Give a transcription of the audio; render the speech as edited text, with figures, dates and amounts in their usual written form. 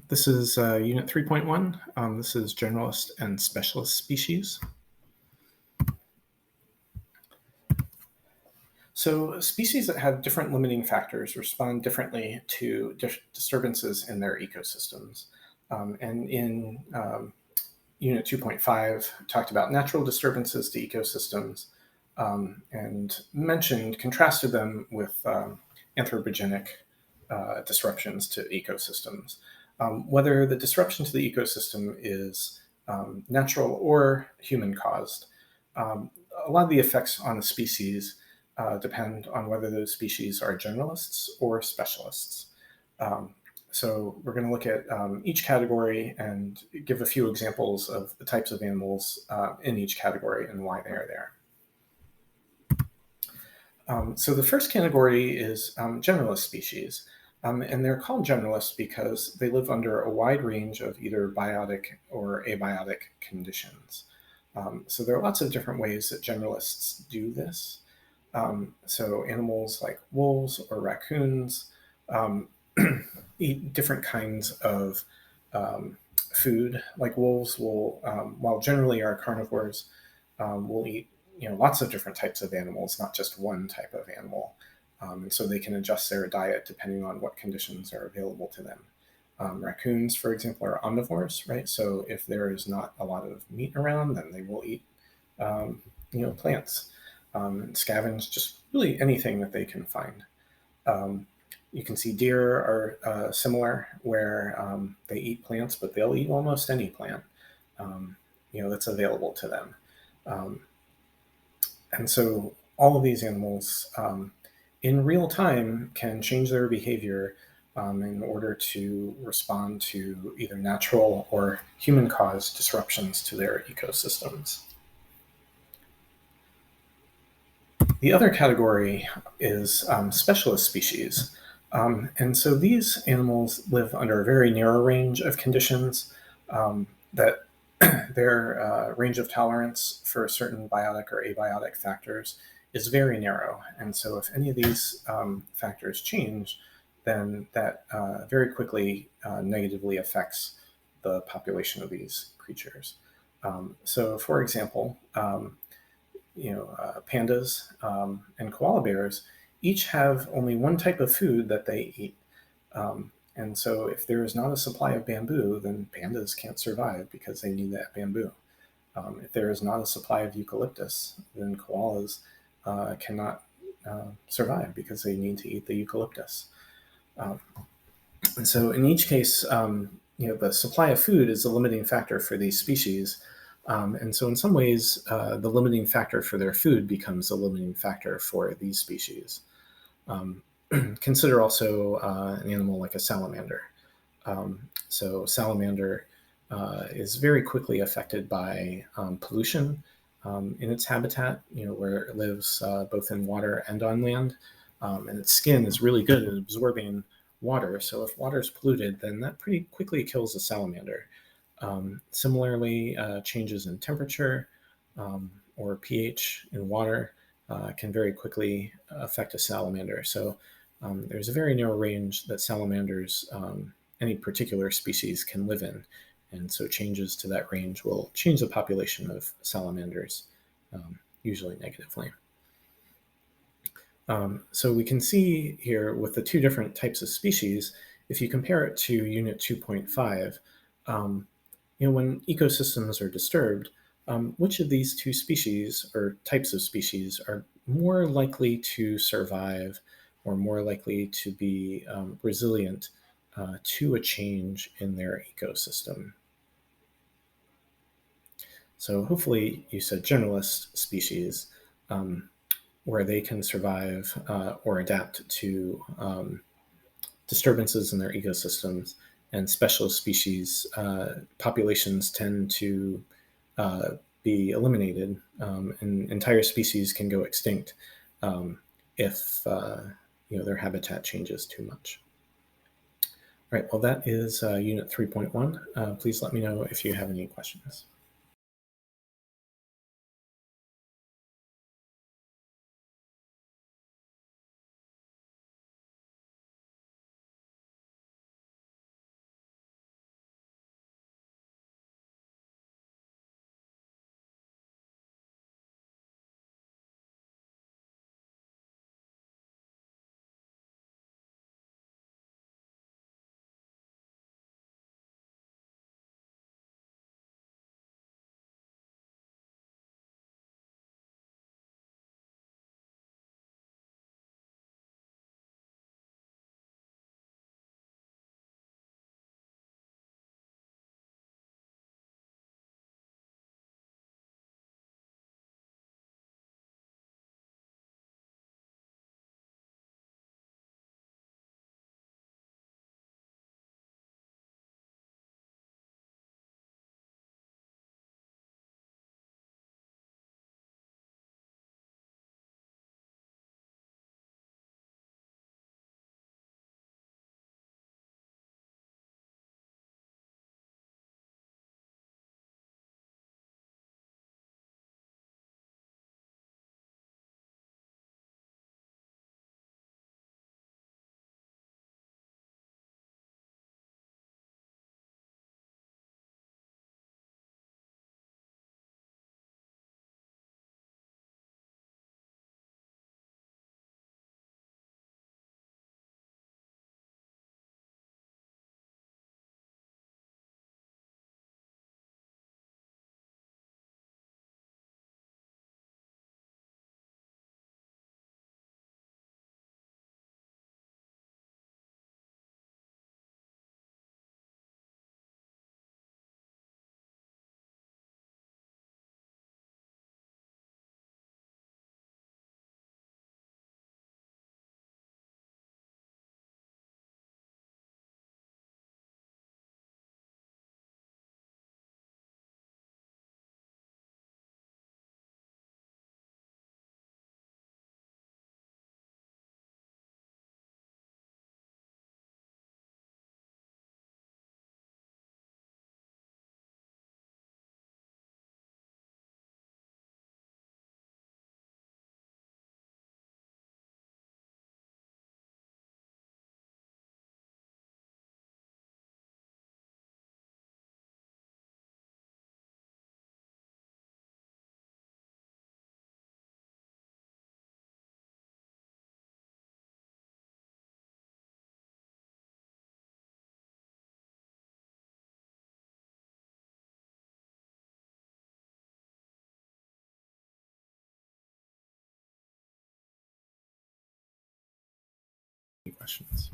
This is Unit 3.1. This is Generalist and Specialist Species. So species that have different limiting factors respond differently to disturbances in their ecosystems. And in Unit 2.5, talked about natural disturbances to ecosystems and contrasted them with anthropogenic disruptions to ecosystems. Whether the disruption to the ecosystem is natural or human caused, a lot of the effects on the species depend on whether those species are generalists or specialists. So we're going to look at each category and give a few examples of the types of animals in each category and why they are there. So the first category is generalist species. And they're called generalists because they live under a wide range of either biotic or abiotic conditions. So there are lots of different ways that generalists do this. So animals like wolves or raccoons eat different kinds of food. Like wolves will, while generally are carnivores, will eat lots of different types of animals, not just one type of animal. And so they can adjust their diet depending on what conditions are available to them. Raccoons, for example, are omnivores, right? So if there is not a lot of meat around, then they will eat plants and scavenge just really anything that they can find. You can see deer are similar, where they eat plants, but they'll eat almost any plant that's available to them. And so all of these animals in real time can change their behavior in order to respond to either natural or human-caused disruptions to their ecosystems. The other category is specialist species. And so these animals live under a very narrow range of conditions that their range of tolerance for certain biotic or abiotic factors is very narrow. And so if any of these factors change, then that very quickly negatively affects the population of these creatures. So for example, pandas and koala bears each have only one type of food that they eat. And so if there is not a supply of bamboo, then pandas can't survive because they need that bamboo. If there is not a supply of eucalyptus, then koalas cannot survive because they need to eat the eucalyptus. And so in each case, the supply of food is the limiting factor for these species. And so in some ways, the limiting factor for their food becomes a limiting factor for these species. Consider also an animal like a salamander. So salamander is very quickly affected by pollution in its habitat, where it lives both in water and on land. And its skin is really good at absorbing water. So if water is polluted, then that pretty quickly kills a salamander. Similarly, changes in temperature or pH in water can very quickly affect a salamander. So there's a very narrow range that salamanders, any particular species, can live in. And so changes to that range will change the population of salamanders, usually negatively. So we can see here with the two different types of species, if you compare it to Unit 2.5, when ecosystems are disturbed, which of these two species or types of species are more likely to survive or more likely to be resilient to a change in their ecosystem? So hopefully you said generalist species, where they can survive or adapt to disturbances in their ecosystems, and specialist species populations tend to be eliminated, and entire species can go extinct if their habitat changes too much. All right, well, that is Unit 3.1. Please let me know if you have any questions. Any questions?